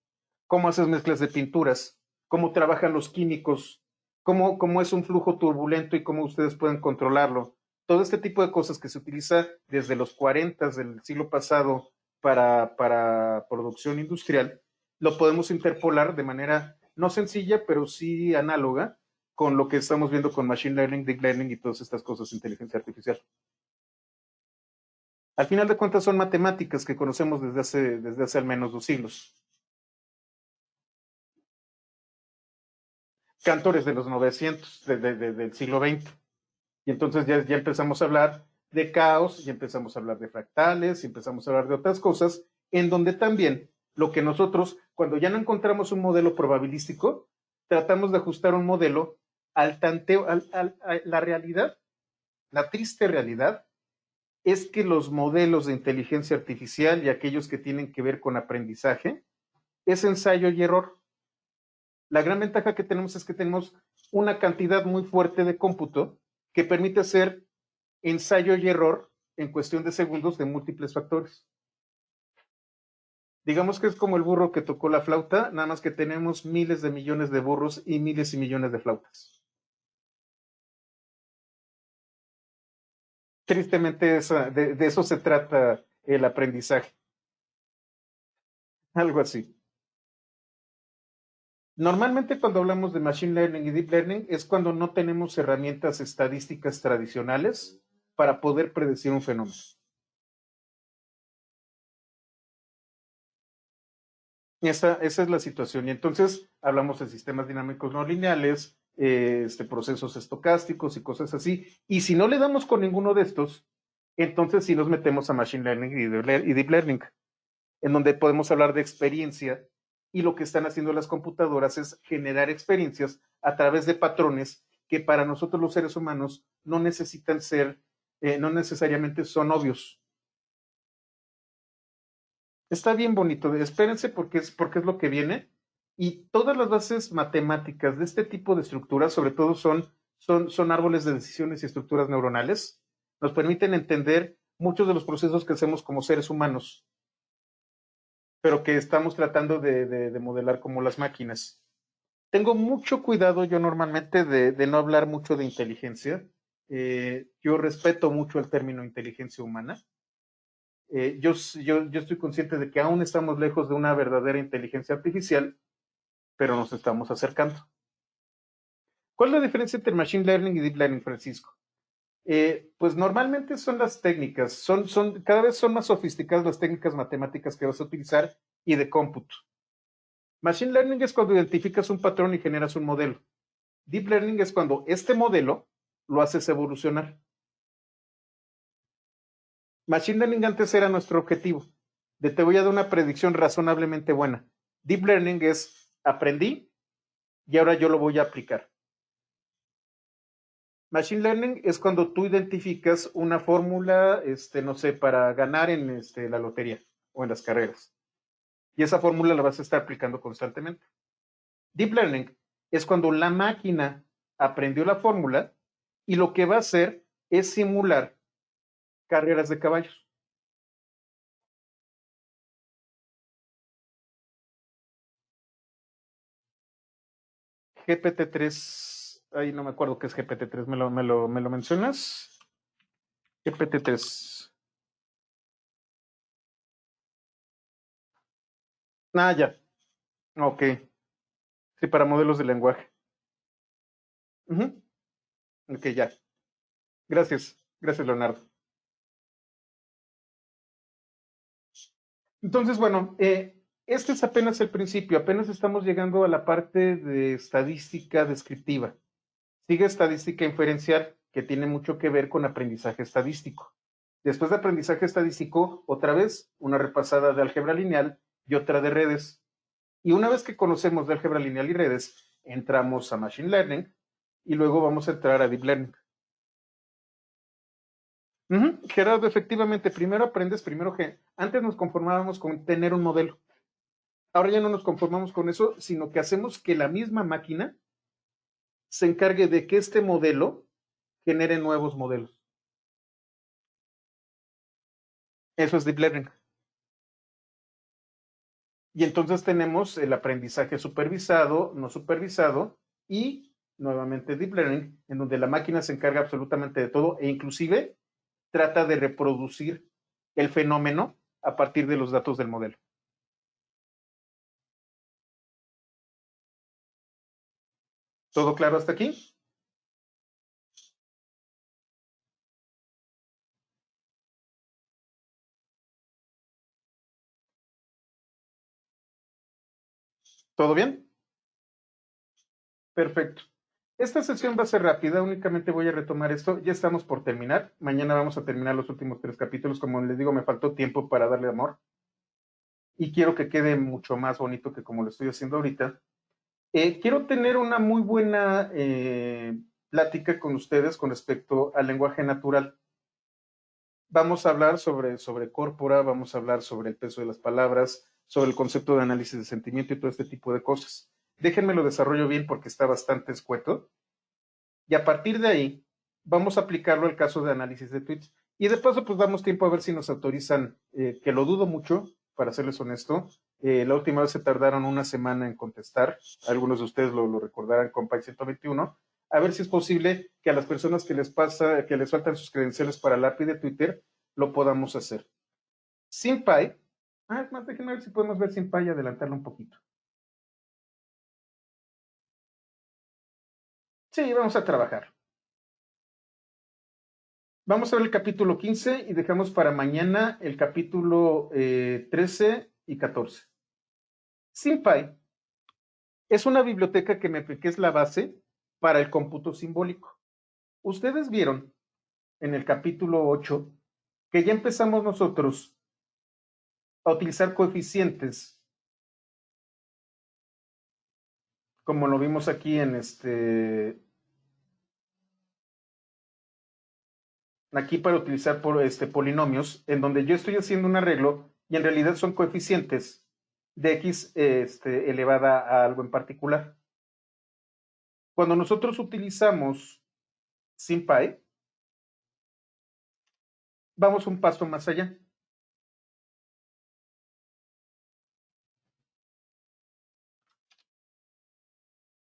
Cómo haces mezclas de pinturas, cómo trabajan los químicos, cómo es un flujo turbulento y cómo ustedes pueden controlarlo. Todo este tipo de cosas que se utiliza desde los 40 del siglo pasado para producción industrial, lo podemos interpolar de manera no sencilla, pero sí análoga con lo que estamos viendo con Machine Learning, Deep Learning y todas estas cosas de inteligencia artificial. Al final de cuentas son matemáticas que conocemos desde hace al menos 2 siglos. Cantores de los 900, del siglo XX. Y entonces ya empezamos a hablar de caos, y empezamos a hablar de fractales, y empezamos a hablar de otras cosas, en donde también lo que nosotros, cuando ya no encontramos un modelo probabilístico, tratamos de ajustar un modelo al tanteo, a la realidad, la triste realidad, es que los modelos de inteligencia artificial y aquellos que tienen que ver con aprendizaje es ensayo y error. La gran ventaja que tenemos es que tenemos una cantidad muy fuerte de cómputo que permite hacer ensayo y error en cuestión de segundos de múltiples factores. Digamos que es como el burro que tocó la flauta, nada más que tenemos miles de millones de burros y miles y millones de flautas. Tristemente de eso se trata el aprendizaje, algo así. Normalmente cuando hablamos de Machine Learning y Deep Learning es cuando no tenemos herramientas estadísticas tradicionales para poder predecir un fenómeno. Esa es la situación. Y entonces hablamos de sistemas dinámicos no lineales, procesos estocásticos y cosas así. Y si no le damos con ninguno de estos, entonces sí nos metemos a Machine Learning y Deep Learning, en donde podemos hablar de experiencia y lo que están haciendo las computadoras es generar experiencias a través de patrones que para nosotros los seres humanos no necesitan ser, no necesariamente son obvios. Está bien bonito, espérense porque es lo que viene. Y todas las bases matemáticas de este tipo de estructuras, sobre todo son árboles de decisiones y estructuras neuronales, nos permiten entender muchos de los procesos que hacemos como seres humanos, pero que estamos tratando de modelar como las máquinas. Tengo mucho cuidado yo normalmente de no hablar mucho de inteligencia. Yo respeto mucho el término inteligencia humana. Yo estoy consciente de que aún estamos lejos de una verdadera inteligencia artificial, pero nos estamos acercando. ¿Cuál es la diferencia entre Machine Learning y Deep Learning, Francisco? Pues normalmente son las técnicas, cada vez son más sofisticadas las técnicas matemáticas que vas a utilizar y de cómputo. Machine Learning es cuando identificas un patrón y generas un modelo. Deep Learning es cuando este modelo lo haces evolucionar. Machine Learning antes era nuestro objetivo. Te voy a dar una predicción razonablemente buena. Deep Learning es aprendí y ahora yo lo voy a aplicar. Machine Learning es cuando tú identificas una fórmula, no sé, para ganar en la lotería o en las carreras. Y esa fórmula la vas a estar aplicando constantemente. Deep Learning es cuando la máquina aprendió la fórmula y lo que va a hacer es simular carreras de caballos. GPT-3, ahí no me acuerdo qué es GPT-3, ¿me lo mencionas? GPT-3. Ah, ya, ok. Sí, para modelos de lenguaje. Ujú. Ok, ya. Gracias, Leonardo. Entonces, bueno, este es apenas el principio, apenas estamos llegando a la parte de estadística descriptiva. Sigue estadística inferencial, que tiene mucho que ver con aprendizaje estadístico. Después de aprendizaje estadístico, otra vez una repasada de álgebra lineal y otra de redes. Y una vez que conocemos de álgebra lineal y redes, entramos a Machine Learning y luego vamos a entrar a Deep Learning. Gerardo, efectivamente, primero aprendes, primero que antes nos conformábamos con tener un modelo. Ahora ya no nos conformamos con eso, sino que hacemos que la misma máquina se encargue de que este modelo genere nuevos modelos. Eso es Deep Learning. Y entonces tenemos el aprendizaje supervisado, no supervisado y nuevamente Deep Learning, en donde la máquina se encarga absolutamente de todo e inclusive trata de reproducir el fenómeno a partir de los datos del modelo. ¿Todo claro hasta aquí? ¿Todo bien? Perfecto. Esta sesión va a ser rápida, únicamente voy a retomar esto. Ya estamos por terminar. Mañana vamos a terminar los últimos 3 capítulos. Como les digo, me faltó tiempo para darle amor y quiero que quede mucho más bonito que como lo estoy haciendo ahorita. Quiero tener una muy buena plática con ustedes con respecto al lenguaje natural. Vamos a hablar sobre córpora, vamos a hablar sobre el peso de las palabras, sobre el concepto de análisis de sentimiento y todo este tipo de cosas. Déjenme lo desarrollo bien porque está bastante escueto. Y a partir de ahí, vamos a aplicarlo al caso de análisis de tweets. Y de paso, pues damos tiempo a ver si nos autorizan, que lo dudo mucho, para serles honesto. La última vez se tardaron una semana en contestar. Algunos de ustedes lo recordarán con PAI 121. A ver si es posible que a las personas que les faltan sus credenciales para la API de Twitter, lo podamos hacer. Sin PAI, es más, déjenme ver si podemos ver sin PAI y adelantarlo un poquito. Sí, vamos a trabajar. Vamos a ver el capítulo 15 y dejamos para mañana el capítulo 13 y 14. SymPy es una biblioteca que es la base para el cómputo simbólico. Ustedes vieron en el capítulo 8 que ya empezamos nosotros a utilizar coeficientes, como lo vimos aquí en aquí para utilizar polinomios, en donde yo estoy haciendo un arreglo y en realidad son coeficientes de x elevada a algo en particular. Cuando nosotros utilizamos SymPy, vamos un paso más allá.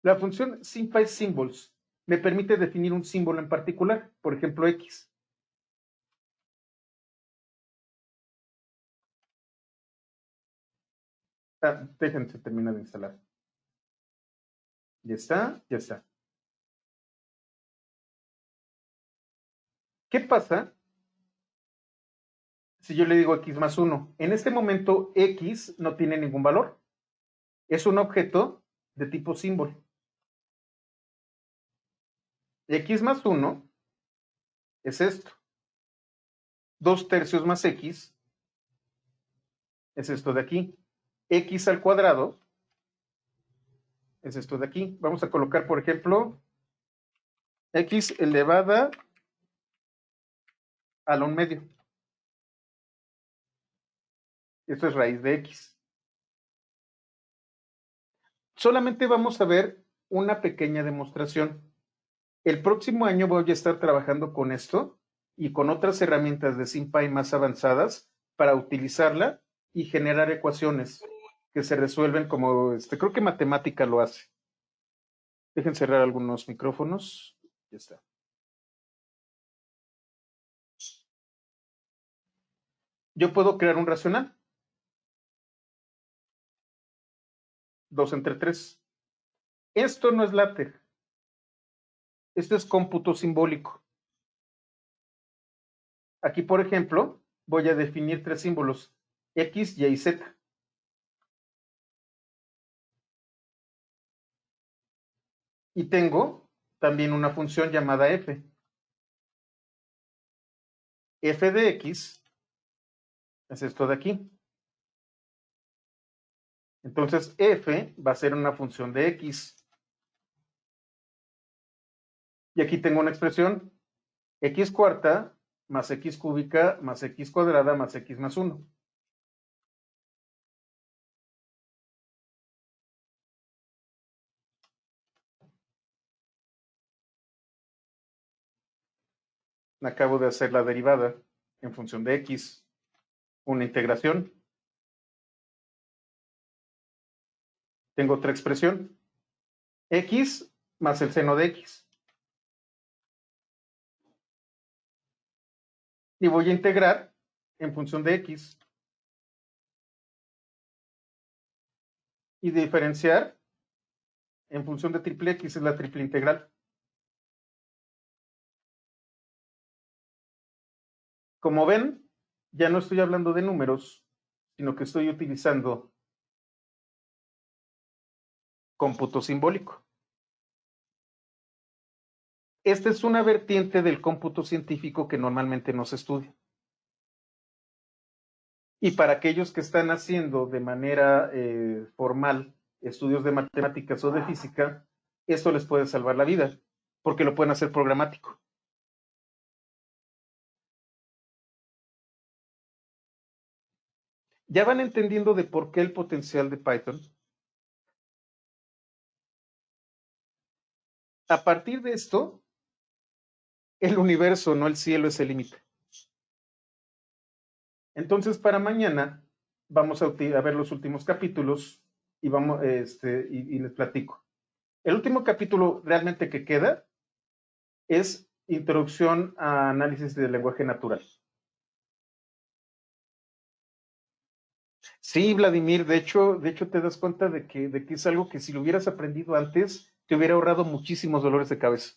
La función SymPy Symbols me permite definir un símbolo en particular, por ejemplo, X. Déjense terminar de instalar. Ya está, ya está. ¿Qué pasa si yo le digo X más 1? En este momento, X no tiene ningún valor. Es un objeto de tipo símbolo. X más 1 es esto. 2/3 más x es esto de aquí. X al cuadrado es esto de aquí. Vamos a colocar, por ejemplo, x elevada a la 1/2. Esto es raíz de x. Solamente vamos a ver una pequeña demostración. El próximo año voy a estar trabajando con esto y con otras herramientas de SymPy más avanzadas para utilizarla y generar ecuaciones que se resuelven como, creo que matemática lo hace. Dejen cerrar algunos micrófonos. Ya está. Yo puedo crear un racional. 2/3. Esto no es LaTeX. Esto es cómputo simbólico. Aquí, por ejemplo, voy a definir 3 símbolos, X, Y y Z. Y tengo también una función llamada f. F de X es esto de aquí. Entonces, f va a ser una función de X. Y aquí tengo una expresión, X cuarta más X cúbica más X cuadrada más X más 1. Acabo de hacer la derivada en función de X. Una integración. Tengo otra expresión. X más el seno de X. Y voy a integrar en función de X. Y diferenciar en función de triple X es la triple integral. Como ven, ya no estoy hablando de números, sino que estoy utilizando cómputo simbólico. Esta es una vertiente del cómputo científico que normalmente no se estudia. Y para aquellos que están haciendo de manera formal estudios de matemáticas o de física, esto les puede salvar la vida, porque lo pueden hacer programático. ¿Ya van entendiendo de por qué el potencial de Python? A partir de esto, el universo, no el cielo, es el límite. Entonces, para mañana vamos a ver los últimos capítulos y, y les platico. El último capítulo realmente que queda es Introducción a Análisis del Lenguaje Natural. Sí, Vladimir, de hecho te das cuenta de que es algo que si lo hubieras aprendido antes, te hubiera ahorrado muchísimos dolores de cabeza.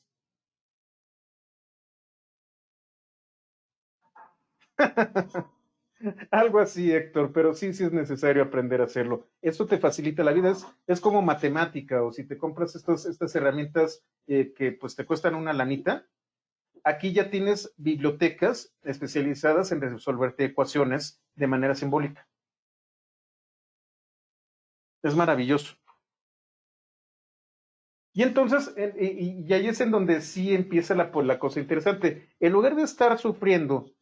Algo así, Héctor, pero sí es necesario aprender a hacerlo. Esto te facilita la vida, es como matemática, o si te compras estas herramientas que pues te cuestan una lanita, aquí ya tienes bibliotecas especializadas en resolverte ecuaciones de manera simbólica. Es maravilloso. Y entonces, y ahí es en donde sí empieza la cosa interesante. En lugar de estar sufriendo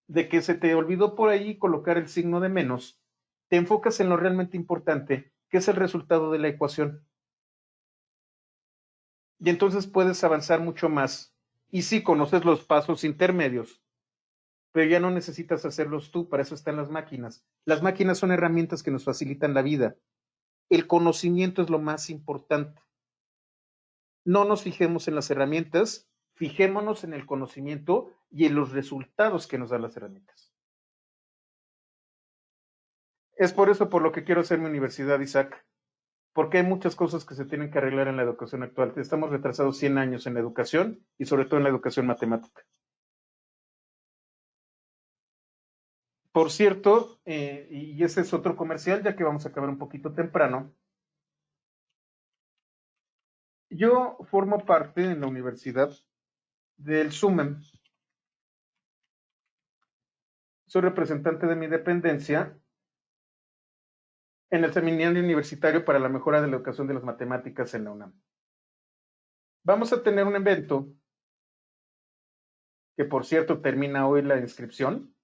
de que se te olvidó por ahí colocar el signo de menos, te enfocas en lo realmente importante, que es el resultado de la ecuación. Y entonces puedes avanzar mucho más. Y sí, conoces los pasos intermedios, pero ya no necesitas hacerlos tú, para eso están las máquinas. Las máquinas son herramientas que nos facilitan la vida. El conocimiento es lo más importante. No nos fijemos en las herramientas, fijémonos en el conocimiento y en los resultados que nos dan las herramientas. Es por eso por lo que quiero hacer mi universidad, Isaac, porque hay muchas cosas que se tienen que arreglar en la educación actual. Estamos retrasados 100 años en la educación y sobre todo en la educación matemática. Por cierto, y ese es otro comercial, ya que vamos a acabar un poquito temprano, yo formo parte en la universidad del SUMEM. soy representante de mi dependencia en el Seminario Universitario para la Mejora de la Educación de las Matemáticas en la UNAM. Vamos a tener un evento que, por cierto, termina hoy la inscripción.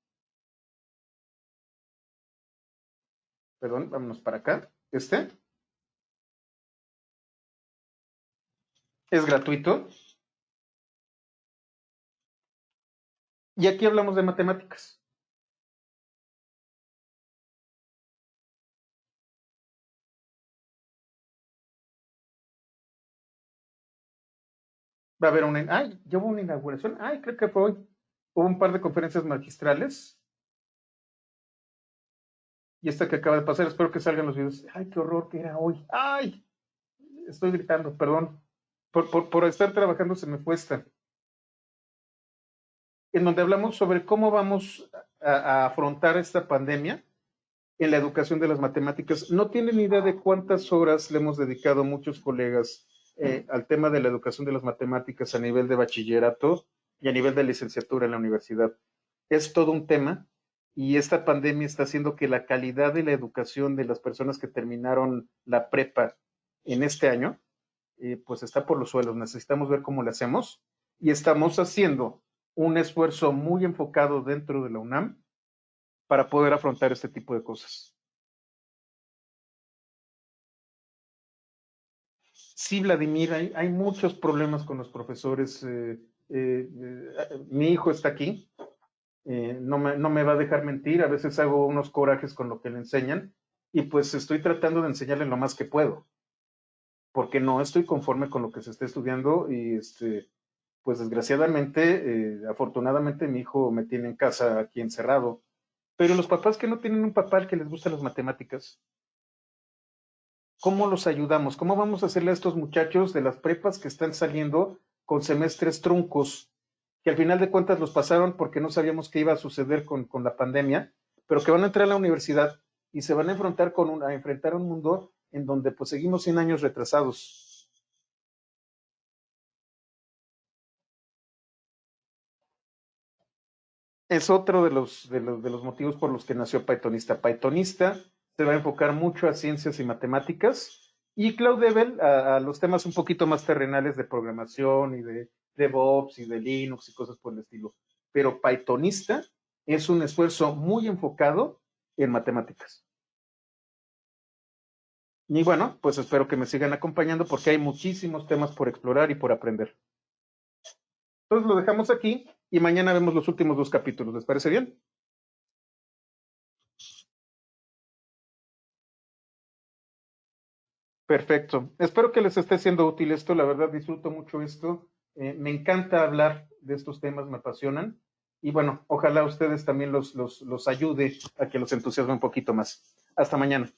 Perdón, vámonos para acá. Es gratuito. Y aquí hablamos de matemáticas. Va a haber una... ¡Ay! ¿Ya hubo una inauguración? ¡Ay! Creo que fue hoy. Hubo un par de conferencias magistrales. Y esta que acaba de pasar, espero que salgan los videos. ¡Ay, qué horror que era hoy! ¡Ay! Estoy gritando, perdón. Por estar trabajando se me fue esta. En donde hablamos sobre cómo vamos a afrontar esta pandemia en la educación de las matemáticas. No tienen idea de cuántas horas le hemos dedicado muchos colegas al tema de la educación de las matemáticas a nivel de bachillerato y a nivel de licenciatura en la universidad. Es todo un tema y esta pandemia está haciendo que la calidad de la educación de las personas que terminaron la prepa en este año, pues está por los suelos. Necesitamos ver cómo lo hacemos y estamos haciendo un esfuerzo muy enfocado dentro de la UNAM para poder afrontar este tipo de cosas. Sí, Vladimir, hay muchos problemas con los profesores. Mi hijo está aquí, no me va a dejar mentir, a veces hago unos corajes con lo que le enseñan y pues estoy tratando de enseñarle lo más que puedo, porque no estoy conforme con lo que se está estudiando y pues desgraciadamente, afortunadamente mi hijo me tiene en casa aquí encerrado, pero los papás que no tienen un papá al que les gustan las matemáticas, ¿cómo los ayudamos? ¿Cómo vamos a hacerle a estos muchachos de las prepas que están saliendo con semestres truncos, que al final de cuentas los pasaron porque no sabíamos qué iba a suceder con la pandemia, pero que van a entrar a la universidad y se van a enfrentar a enfrentar un mundo en donde pues seguimos 100 años retrasados? Es otro de los motivos por los que nació Pythonista. Pythonista se va a enfocar mucho a ciencias y matemáticas y Cloudebel a los temas un poquito más terrenales de programación y de DevOps y de Linux y cosas por el estilo. Pero Pythonista es un esfuerzo muy enfocado en matemáticas. Y bueno, pues espero que me sigan acompañando porque hay muchísimos temas por explorar y por aprender. Entonces lo dejamos aquí y mañana vemos los últimos 2 capítulos. ¿Les parece bien? Perfecto. Espero que les esté siendo útil esto. La verdad, disfruto mucho esto. Me encanta hablar de estos temas, me apasionan. Y bueno, ojalá a ustedes también los ayude a que los entusiasme un poquito más. Hasta mañana.